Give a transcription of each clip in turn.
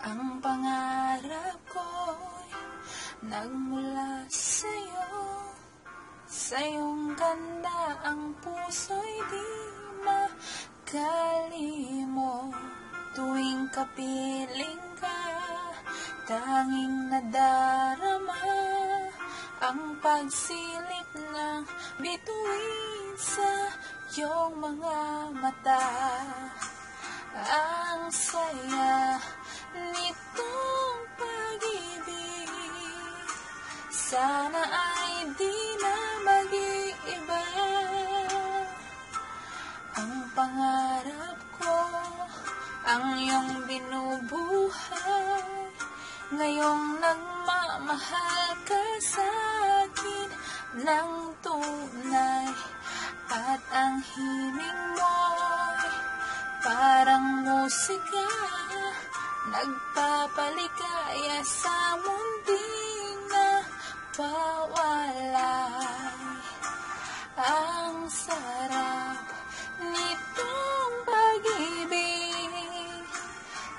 Ang pangarap ko'y nagmula sa'yo. Sa iyong ganda ang puso'y di makalimot. Tuwing kapiling ka, tanging nadarama ang pagsilip ng bituin sa iyong mga mata. Ang saya nitong pag-ibig, sana ay di na mag-iiba. Ang pangarap ko, ang iyong binubuhay, ngayong nagmamahal ka sa'kin ng tunay. At ang himig mo'y parang musika, nagpapaligaya sa munding nawawalay. Ang sarap nitong pag-ibig,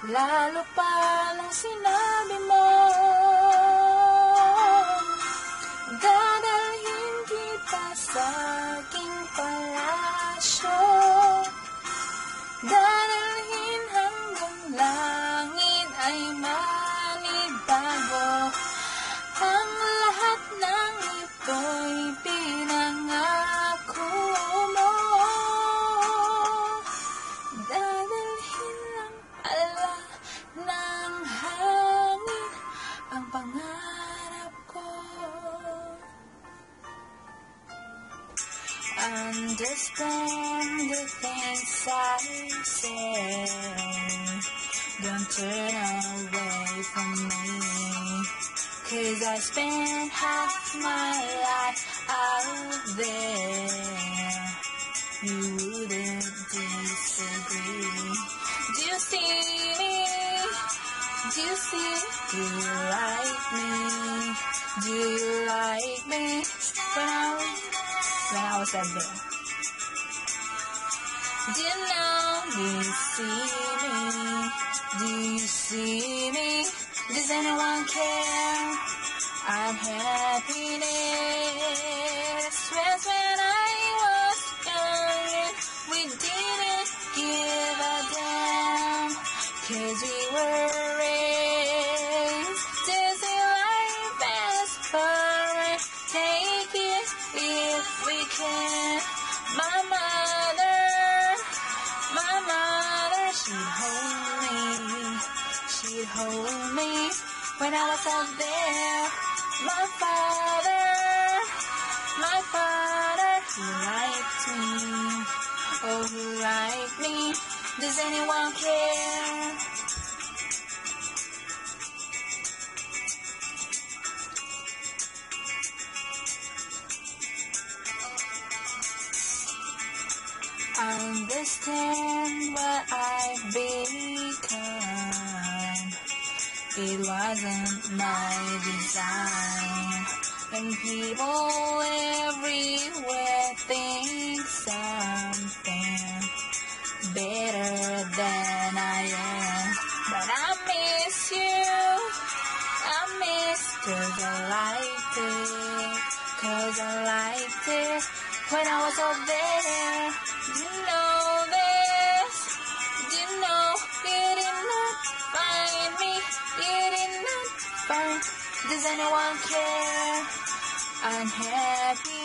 lalo pa nung sinabi mo, dadalhin kita sa aking palasyo, dadalhin hanggang langit ay manibago. Ang lahat ng ito'y pinangako mo, dadalhin lang ala ng hangin ang pangarap ko. Understand the things I say, don't turn away from me, 'cause I spent half my life out there. You wouldn't disagree. Do you see me? Do you see? Do you like me? Do you like me? When I was out there. Do you know? Do you see me? Do you see me? Does anyone care? I'm happiness. When I was young, we didn't give a damn, 'cause we were raised to see life as fun. Take it if we can. My mother, she'd hold me when I was out there. My father, he liked me. Oh, he liked me. Does anyone care? Understand what I've become. It wasn't my design, and people everywhere think something better than I am. But I miss you, cause I liked it when I was out there. You know this, you know you did not find me, you did not find. Does anyone care? I'm happy.